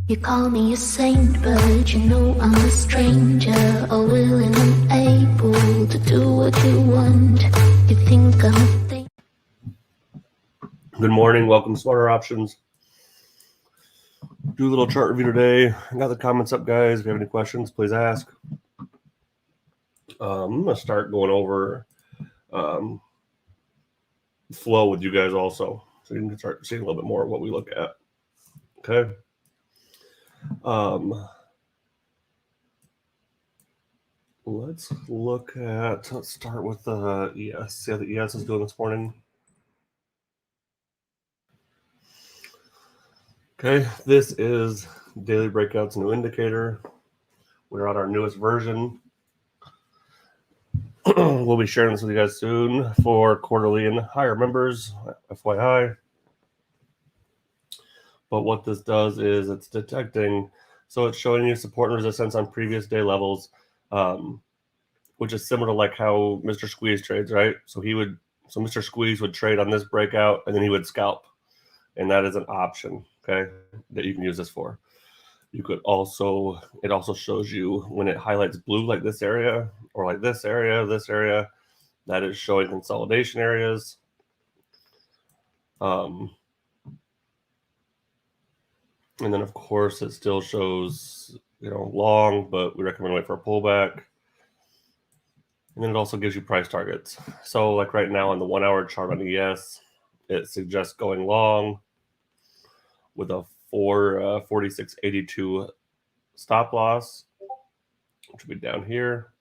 You call me a saint, but you know I'm a stranger, all willing and able to do what you want. You think I'm a thing. Good morning, welcome to Smarter Options. Do a little chart review today. I got the comments up, guys. If you have any questions, please ask. I'm going to start going over flow with you guys also, so you can start seeing a little bit more of what we look at. Okay. Let's start with the ES. See how the ES is doing this morning. Okay, this is daily breakouts new indicator. We're on our newest version. We'll be sharing this with you guys soon for quarterly and higher members, FYI. But what this does is it's detecting, so it's showing you support and resistance on previous day levels, which is similar to like how Mr. Squeeze trades, right? So Mr. Squeeze would trade on this breakout and then he would scalp, and that is an option, okay, that you can use this for. You could also, it also shows you when it highlights blue like this area or like this area, that is showing consolidation areas. And then of course it still shows, long, but we recommend wait for a pullback. And then it also gives you price targets. So like right now on the 1 hour chart on ES, it suggests going long with a 446.82 stop loss, which would be down here.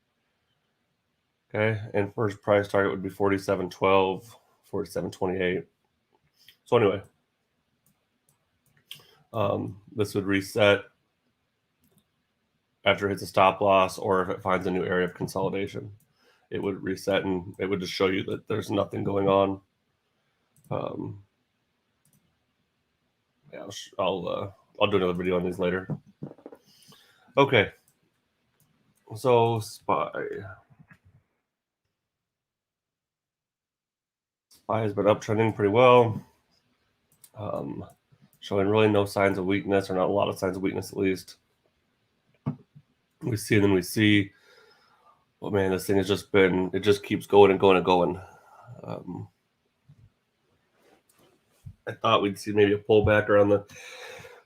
Okay, and first price target would be 47.12, 47.28. So anyway, this would reset after it hits a stop loss, or if it finds a new area of consolidation, it would reset and it would just show you that there's nothing going on. Yeah, I'll do another video on these later. Okay, so SPY has been uptrending pretty well, showing really no signs of weakness, or not a lot of signs of weakness at least. We see, oh man, this thing has just been, it just keeps going and going and going. I thought we'd see maybe a pullback around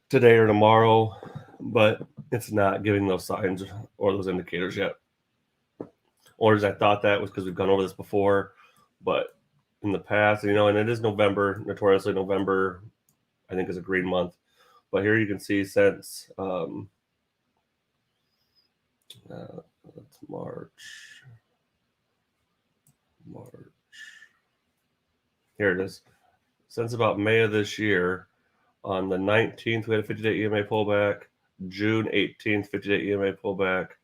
today or tomorrow, but it's not giving those signs or those indicators yet. Or as I thought that was because we've gone over this before, but in the past, and it is November, notoriously November, I think, is a green month. But here you can see since that's March. Here it is. Since about May of this year, on the 19th, we had a 50-day EMA pullback. June 18th, 50-day EMA pullback.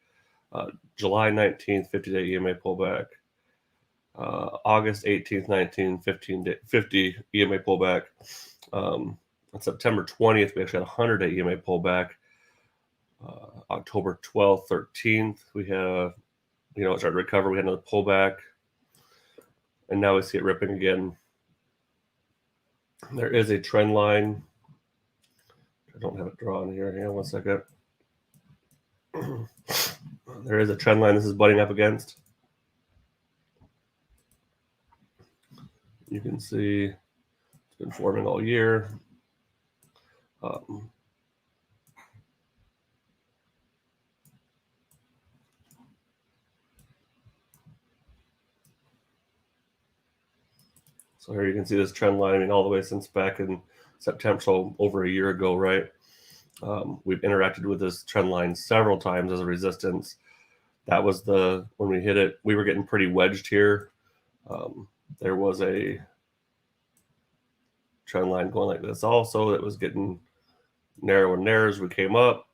July 19th, 50-day EMA pullback. August 18th, 19th, 50 EMA pullback. On September 20th, we actually had a 100-day EMA pullback. October 12th, 13th, we have, it started to recover. We had another pullback. And now we see it ripping again. There is a trend line. I don't have it drawn here. Hang on one second. There is a trend line this is butting up against. You can see it's been forming all year. So here you can see this trend line, all the way since back in September, so over a year ago, right? We've interacted with this trend line several times as a resistance. That was when we hit it, we were getting pretty wedged here. There was a trend line going like this also that was getting narrower and narrower as we came up.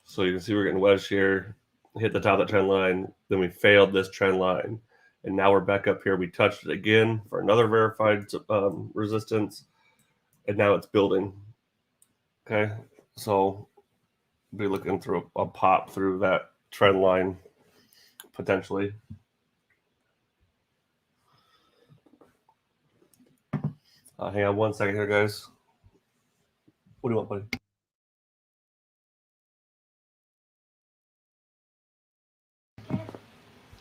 So you can see we're getting wedged here, hit the top of the trend line, then we failed this trend line. And now we're back up here. We touched it again for another verified resistance, and now it's building. Okay, so we'll be looking through a pop through that trend line potentially. Hang on 1 second here, guys. What do you want, buddy?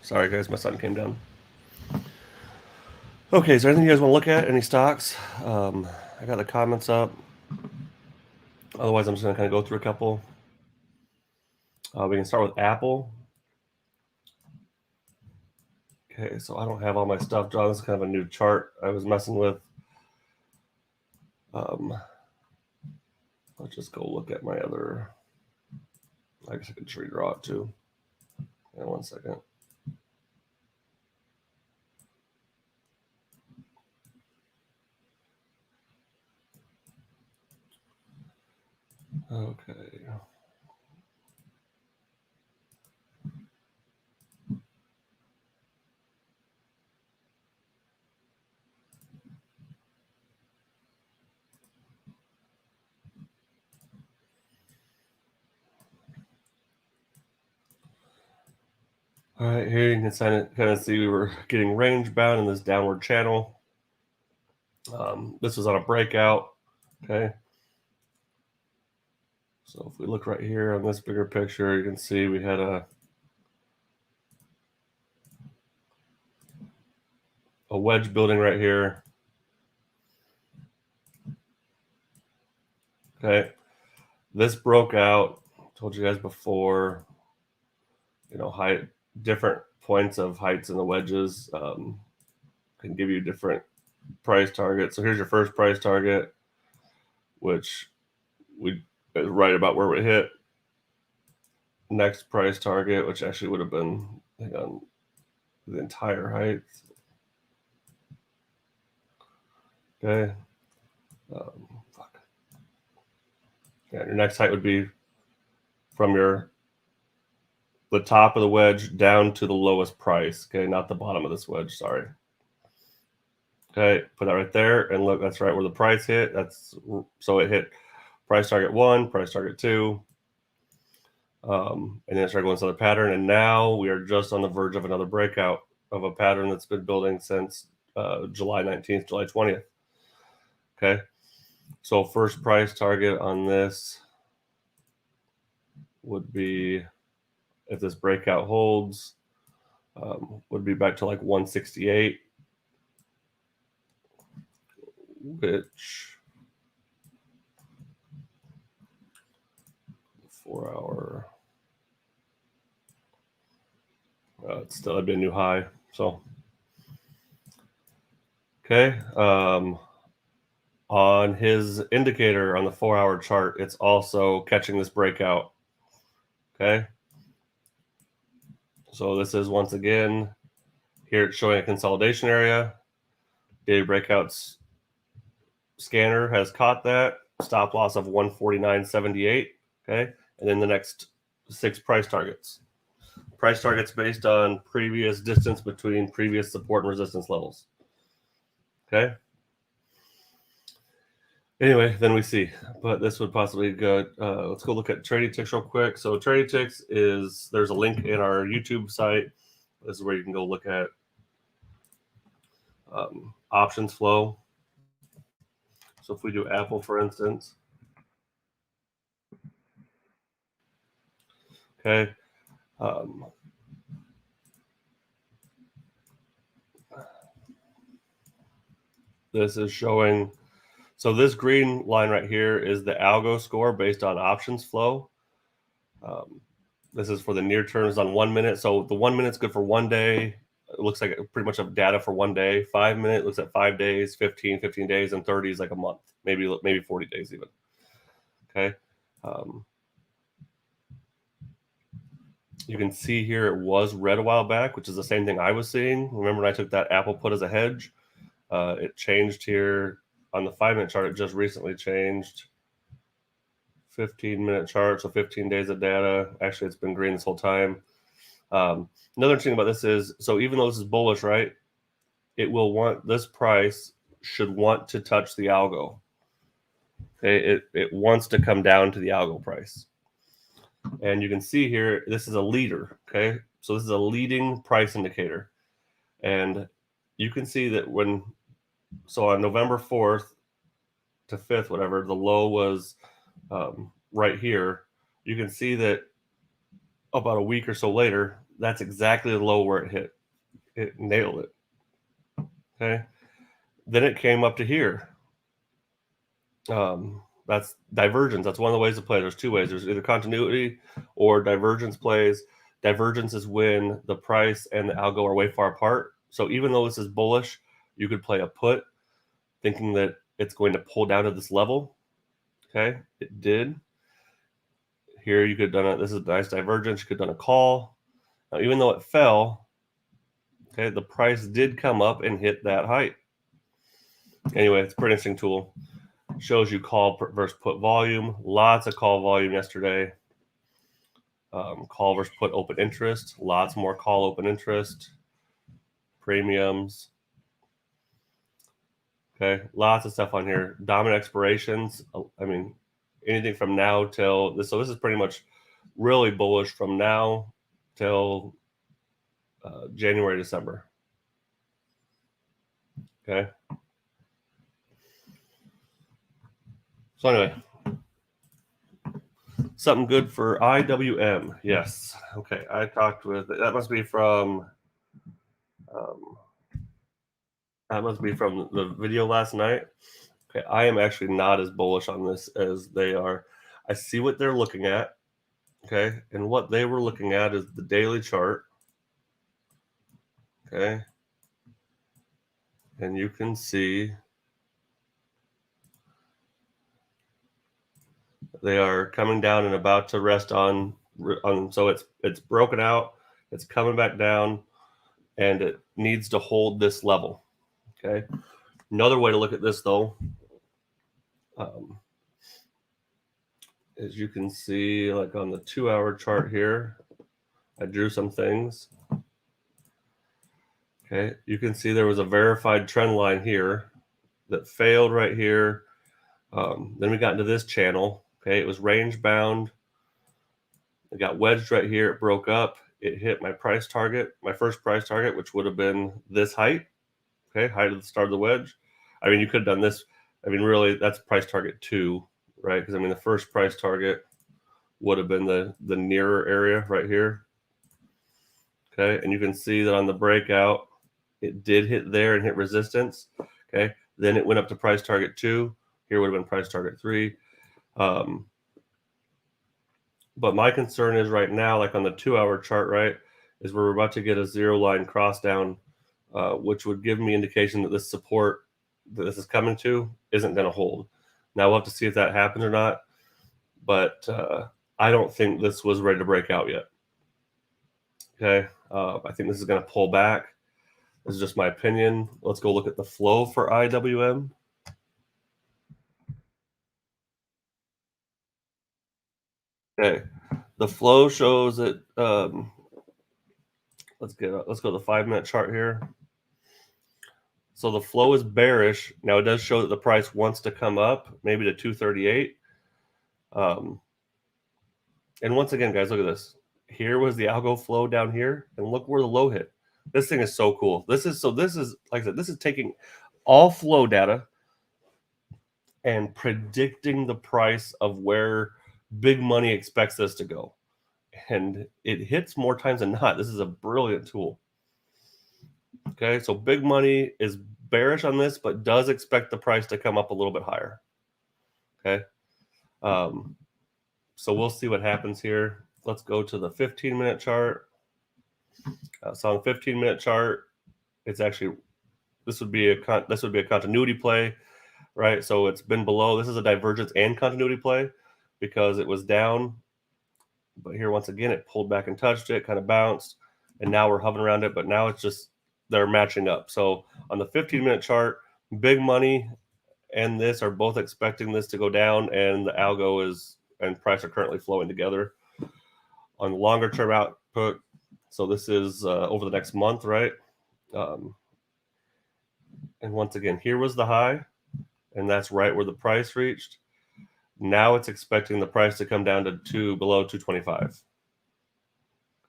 Sorry, guys, my son came down. Okay, is there anything you guys want to look at? Any stocks? I got the comments up. Otherwise, I'm just going to kind of go through a couple. We can start with Apple. Okay, so I don't have all my stuff drawn. This is kind of a new chart I was messing with. Let's just go look at my other. I guess I could just redraw it too. Hang on 1 second. Okay. All right, here you can kind of see we were getting range bound in this downward channel. This was on a breakout. Okay. So if we look right here on this bigger picture, you can see we had a wedge building right here. Okay. This broke out. Told you guys before, height, different points of heights in the wedges can give you different price targets. So here's your first price target, which we right about where we hit. Next price target, which actually would have been on the entire height. Okay. Fuck. Yeah, your next height would be from the top of the wedge down to the lowest price. Okay, not the bottom of this wedge. Sorry. Okay, put that right there, and look, that's right where the price hit. So it hit price target 1, price target 2, and then it started going to another pattern. And now we are just on the verge of another breakout of a pattern that's been building since July 19th, July 20th. Okay, so first price target on this would be, if this breakout holds, would be back to like 168, which 4 hour, it's still had been a new high. So, okay. On his indicator on the 4 hour chart, it's also catching this breakout. Okay. So this is once again, here it's showing a consolidation area. Daily breakouts scanner has caught that. Stop loss of 149.78. Okay. And then the next 6 price targets. Price targets based on previous distance between previous support and resistance levels. Okay. Anyway, then we see, but this would possibly go. Let's go look at Trading Ticks real quick. So Trading Ticks there's a link in our YouTube site. This is where you can go look at options flow. So if we do Apple, for instance, okay, this is showing. So this green line right here is the algo score based on options flow. This is for the near terms on 1 minute. So the 1 minute's good for 1 day. It looks like pretty much of data for 1 day. 5 minute looks at 5 days, 15 days, and 30 is like a month, maybe 40 days even. Okay. You can see here it was red a while back, which is the same thing I was seeing. Remember when I took that Apple put as a hedge? It changed here on the 5 minute chart. It just recently changed. 15-minute chart, so 15 days of data. Actually, it's been green this whole time. Another thing about this is, so even though this is bullish, right, this price should want to touch the algo. Okay, it wants to come down to the algo price. And you can see here, this is a leader, okay? So this is a leading price indicator. And you can see that when So on November 4th to 5th, whatever, the low was right here. You can see that about a week or so later, that's exactly the low where it hit. It nailed it. Okay. Then it came up to here. That's divergence. That's one of the ways to play. There's two ways. There's either continuity or divergence plays. Divergence is when the price and the algo are way far apart. So even though this is bullish, you could play a put thinking that it's going to pull down to this level. Okay, it did. Here you could have done it. This is a nice divergence. You could have done a call. Now, even though it fell, okay, the price did come up and hit that height. Anyway, it's a pretty interesting tool. Shows you call versus put volume. Lots of call volume yesterday. Call versus put open interest. Lots more call open interest. Premiums. Okay, lots of stuff on here. Dominant expirations. I mean, anything from now till this. So this is pretty much really bullish from now till January, December. Okay. So anyway, something good for IWM. Yes. Okay. I talked with, that must be from the video last night. Okay. I am actually not as bullish on this as they are. I see what they're looking at. Okay. And what they were looking at is the daily chart. Okay. And you can see they are coming down and about to rest on so it's broken out, it's coming back down, and it needs to hold this level. Okay. Another way to look at this though, as you can see, like on the 2-hour chart here, I drew some things. Okay, you can see there was a verified trend line here that failed right here. Then we got into this channel. Okay, it was range bound. It got wedged right here. It broke up. It hit my price target, my first price target, which would have been this height. Okay, height of the start of the wedge. I mean, you could have done this. I mean, really, that's price target 2, right? Because I mean, the first price target would have been the nearer area right here. Okay, and you can see that on the breakout, it did hit there and hit resistance. Okay, then it went up to price target 2. Here would have been price target 3. But my concern is right now, like on the 2-hour chart, right, is we're about to get a zero line cross down, which would give me indication that this support that this is coming to isn't going to hold. Now we'll have to see if that happens or not. But I don't think this was ready to break out yet. Okay, I think this is going to pull back. This is just my opinion. Let's go look at the flow for IWM. Okay, the flow shows that. Let's go to the 5-minute chart here. So the flow is bearish. Now it does show that the price wants to come up, maybe to 238. And once again, guys, look at this. Here was the algo flow down here, and look where the low hit. This thing is so cool. This is like I said, this is taking all flow data and predicting the price of where big money expects this to go. And it hits more times than not. This is a brilliant tool. Okay, so big money is bearish on this, but does expect the price to come up a little bit higher. Okay, so we'll see what happens here. Let's go to the 15-minute chart. So on the 15-minute chart, it's actually this would be a continuity play, right? So it's been below. This is a divergence and continuity play because it was down, but here once again it pulled back and touched it, kind of bounced, and now we're hovering around it. But now it's just they're matching up. So on the 15-minute chart, big money and this are both expecting this to go down, and the algo is and price are currently flowing together. On the longer term output, so this is over the next month, right? And once again, here was the high, and that's right where the price reached. Now it's expecting the price to come down to below 225.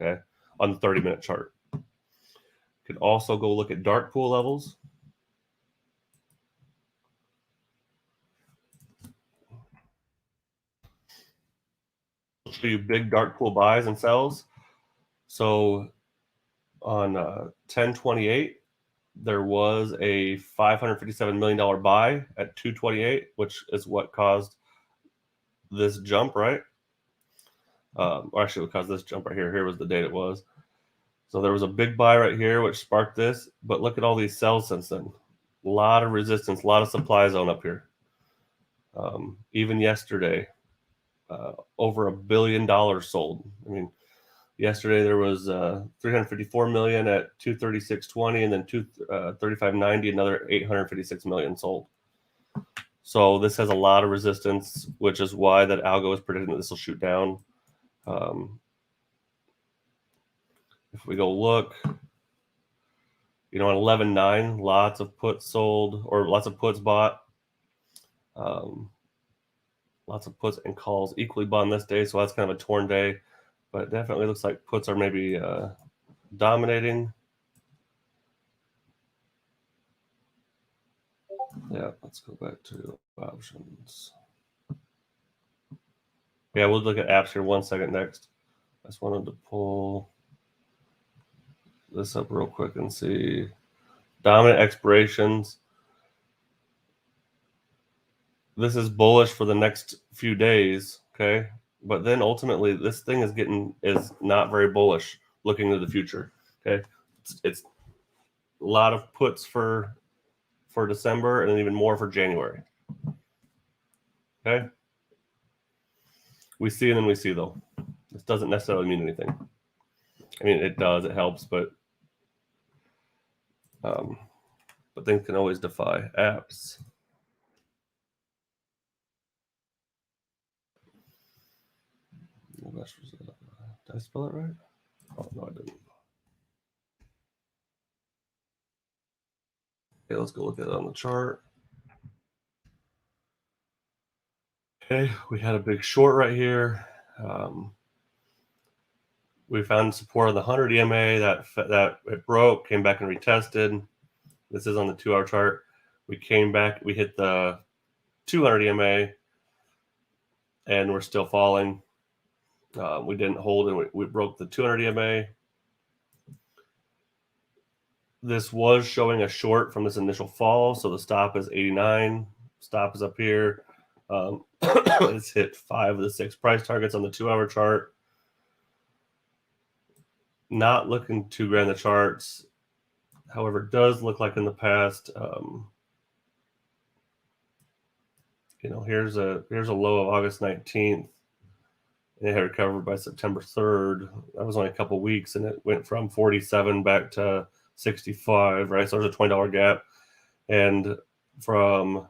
Okay, on the 30-minute chart. You could also go look at dark pool levels. I'll show you big dark pool buys and sells. So on 10/28, there was a $557 million buy at 228, which is what caused this jump, right? Or actually, what caused this jump right here. Here was the date it was. So there was a big buy right here, which sparked this. But look at all these sells since then. A lot of resistance, a lot of supply zone up here. Even yesterday, over $1 billion sold. I mean, yesterday there was 354 million at 236.20, and then 235.90, another 856 million sold. So this has a lot of resistance, which is why that algo is predicting that this will shoot down. If we go look, you know, on 11/9, lots of puts sold, or lots of puts bought. Lots of puts and calls equally bought on this day, so that's kind of a torn day. But it definitely looks like puts are maybe dominating. Yeah, let's go back to options. Yeah, we'll look at apps here 1 second next. I just wanted to pull this up real quick and see dominant expirations. This is bullish for the next few days, okay? But then ultimately, this thing is not very bullish looking to the future, okay? It's a lot of puts for December, and then even more for January. Okay? We see and then we see, though. This doesn't necessarily mean anything. I mean, it does, it helps, but things can always defy apps. Did I spell it right? Oh, no, I didn't. Okay, let's go look at it on the chart. Okay, we had a big short right here. We found support on the 100 EMA that it broke, came back and retested. This is on the 2-hour chart. We came back, we hit the 200 EMA, and we're still falling. We didn't hold, and we broke the 200 EMA. This was showing a short from this initial fall, so the stop is 89. Stop is up here. It's hit 5 of the 6 price targets on the 2-hour chart. Not looking too great in the charts. However, it does look like in the past, you know, here's a low of August 19th. And it had recovered by September 3rd. That was only a couple weeks, and it went from 47 back to 65, right? So there's a $20 gap. And from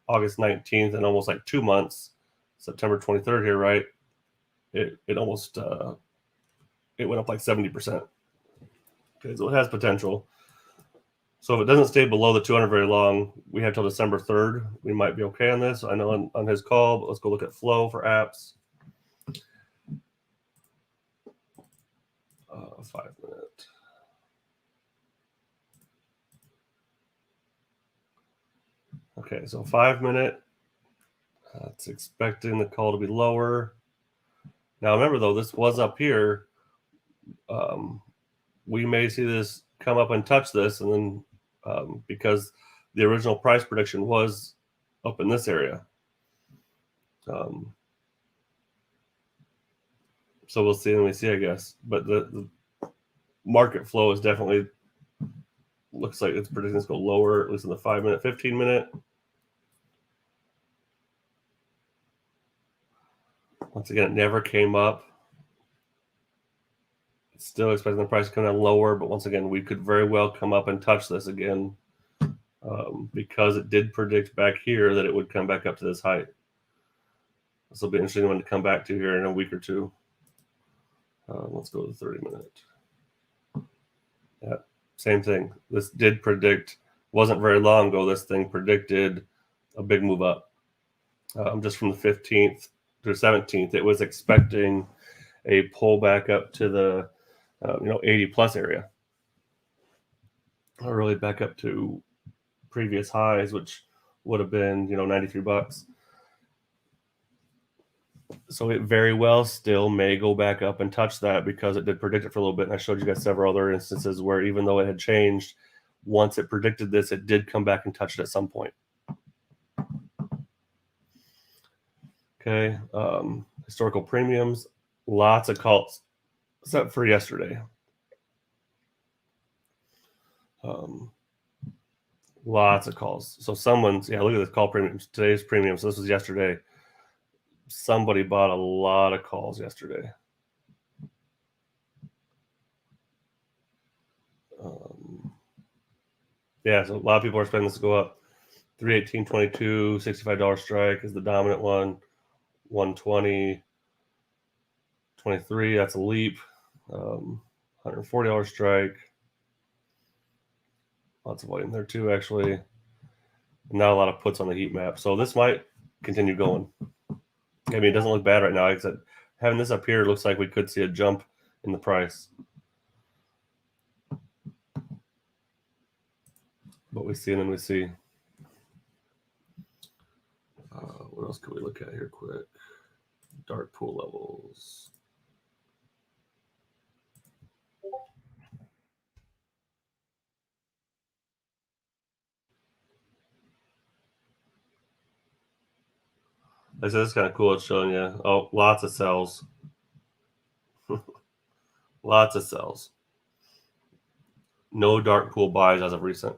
August 19th and almost like 2 months, September 23rd here, right? It almost it went up like 70%. Okay, so it has potential. So if it doesn't stay below the 200 very long, we have till December 3rd. We might be okay on this. I know on his call, but let's go look at flow for apps. 5 minute. Okay, so 5 minute. It's expecting the call to be lower. Now remember though, this was up here. We may see this come up and touch this, and then because the original price prediction was up in this area. So we'll see when we see, I guess. But the market flow is definitely looks like it's predicting this go lower, at least in the 5 minute, 15 minute. Once again, it never came up. It's still expecting the price to come down lower, but once again, we could very well come up and touch this again because it did predict back here that it would come back up to this height. This will be an interesting one to come back to here in a week or two. Let's go to the 30 minute. Yeah, same thing. This did predict, wasn't very long ago, this thing predicted a big move up. Just from the 15th to 17th, it was expecting a pullback up to the 80 plus area, or really back up to previous highs, which would have been $93. So it very well still may go back up and touch that because it did predict it for a little bit. And I showed you guys several other instances where even though it had changed, once it predicted this, it did come back and touch it at some point. Okay. Historical premiums, lots of calls, except for yesterday. Lots of calls. So someone's, look at this call premiums. Today's premium. So this was yesterday. Somebody bought a lot of calls yesterday. So a lot of people are expecting this to go up. 318.22, $65 strike is the dominant one. 120.23, that's a leap. $140 strike. Lots of volume there too, actually. Not a lot of puts on the heat map. So this might continue going. I mean, it doesn't look bad right now. Like I said, having this up here looks like we could see a jump in the price. But we see and then we see. What else could we look at here quick? Dark pool levels. I said it's kind of cool. It's showing you, lots of sells. Lots of sells. No dark pool buys as of recent.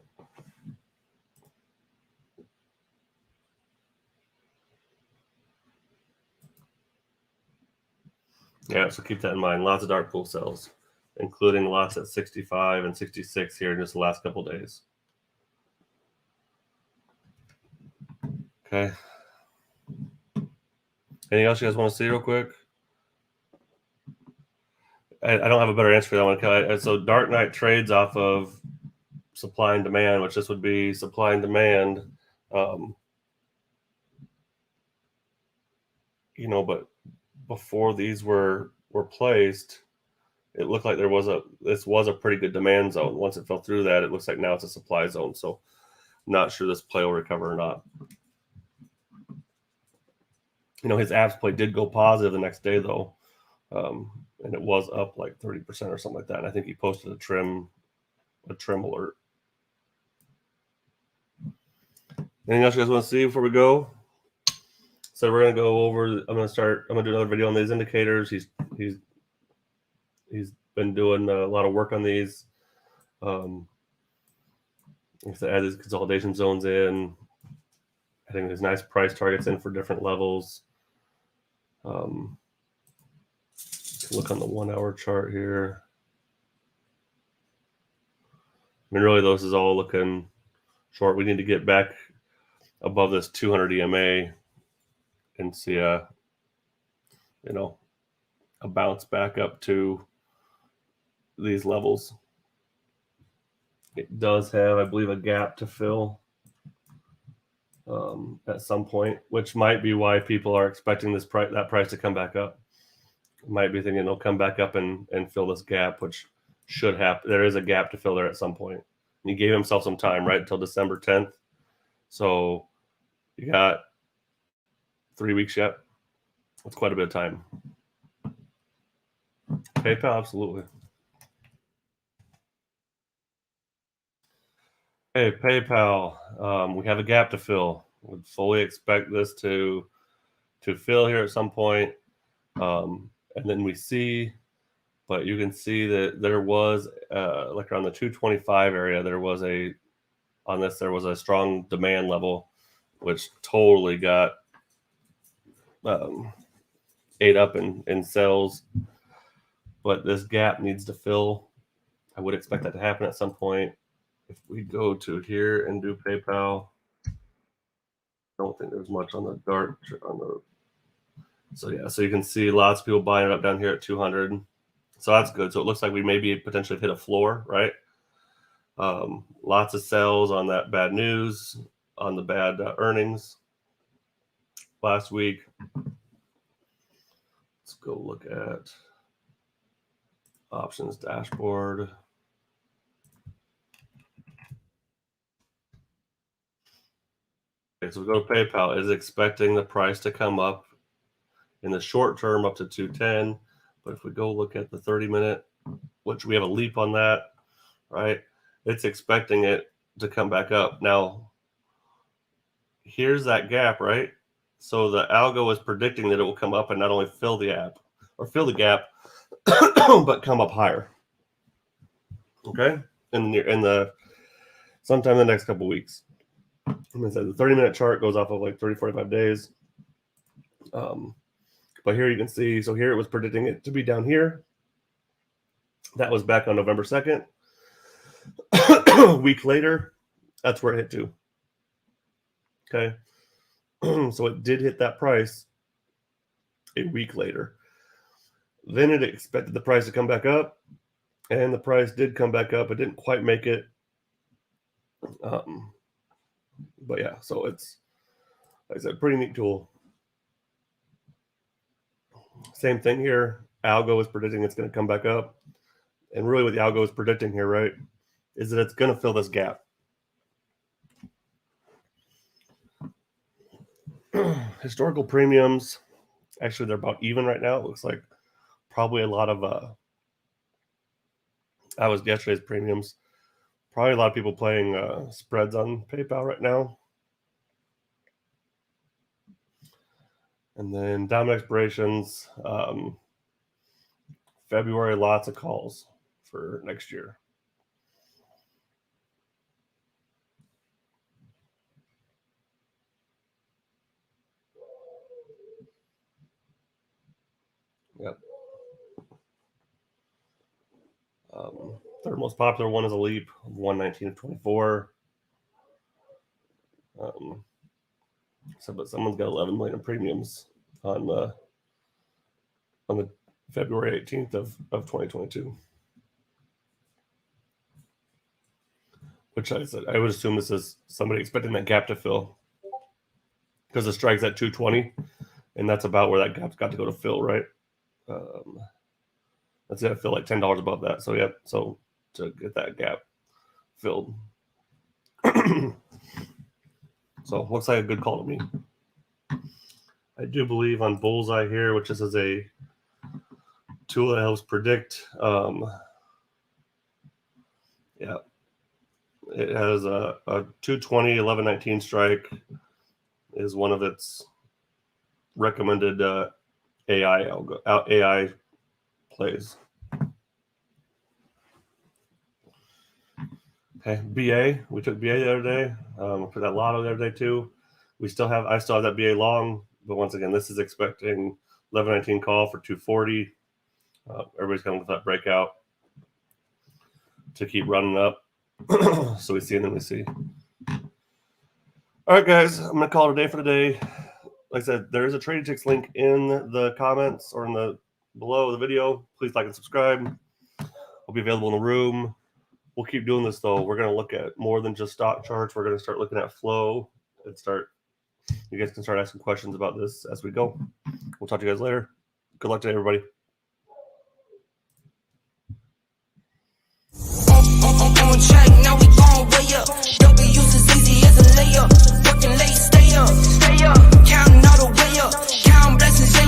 Yeah, so keep that in mind. Lots of dark pool sells, including lots at 65 and 66 here in just the last couple days. Okay. Anything else you guys want to see real quick? I don't have a better answer for that one. So Dark Knight trades off of supply and demand, which this would be supply and demand. But before these were placed, it looked like this was a pretty good demand zone. Once it fell through that, it looks like now it's a supply zone. So not sure this play will recover or not. His apps play did go positive the next day though. And it was up like 30% or something like that. And I think he posted a trim alert. Anything else you guys want to see before we go? So we're gonna go over. I'm gonna do another video on these indicators. He's been doing a lot of work on these. To add these consolidation zones in. I think there's nice price targets in for different levels. Look on the 1 hour chart here. I mean, really, this is all looking short. We need to get back above this 200 EMA and see a bounce back up to these levels. It does have, I believe, a gap to fill at some point, which might be why people are expecting that price to come back up. Might be thinking it'll come back up and fill this gap, which should happen. There is a gap to fill there at some point. And he gave himself some time, right, until December 10th. So you got 3 weeks yet. That's quite a bit of time. PayPal, absolutely. Hey, PayPal, we have a gap to fill. Would fully expect this to fill here at some point. And then we see, but you can see that there was like around the 225 area, there was a strong demand level, which totally got ate up in sales. But this gap needs to fill. I would expect that to happen at some point. If we go to here and do PayPal, I don't think there's much on the dark on the. So you can see lots of people buying it up down here at 200. So that's good. So it looks like we maybe potentially hit a floor, right? Lots of sells on that bad news, on the bad earnings last week. Let's go look at options dashboard. Okay, so we go to PayPal. Is expecting the price to come up in the short term up to 210. But if we go look at the 30-minute, which we have a leap on that, right? It's expecting it to come back up. Now, here's that gap, right? So the algo is predicting that it will come up and not only fill the gap, but come up higher. Okay, in the sometime in the next couple weeks. I'm gonna say the 30-minute chart goes off of like 30-45 days. But here you can see, so here it was predicting it to be down here. That was back on November 2nd. A week later, that's where it hit to. Okay. So it did hit that price a week later. Then it expected the price to come back up, and the price did come back up. It didn't quite make it. But yeah, so it's, like I said, pretty neat tool. Same thing here. Algo is predicting it's going to come back up. And really what the algo is predicting here, right, is that it's going to fill this gap. Historical premiums, actually they're about even right now. It looks like probably a lot of, that was yesterday's premiums. Probably a lot of people playing spreads on PayPal right now. And then diamond expirations, February, lots of calls for next year. Yep. Third most popular one is a leap of 119 to 24. But someone's got 11 million in premiums on the February 18th of 2022. Which I said, I would assume this is somebody expecting that gap to fill, because the strike's at 220, and that's about where that gap's got to go to fill, right? That's it. I feel like $10 above that. So yeah, so to get that gap filled. So looks like a good call to me. I do believe on Bullseye here, which is a tool that helps predict. Yeah, it has a 220, 1119 strike is one of its recommended AI plays. Okay, BA. We took BA the other day. Put that lotto the other day too. I still have that BA long, but once again, this is expecting 1119 call for 240. Everybody's coming with that breakout to keep running up. So we see and then we see. All right, guys, I'm gonna call it a day for today. Like I said, there is a Trading Ticks link in the comments or in the below the video. Please like and subscribe. I'll be available in the room. We'll keep doing this though. We're gonna look at more than just stock charts. We're gonna start looking at flow and you guys can start asking questions about this as we go. We'll talk to you guys later. Good luck to everybody.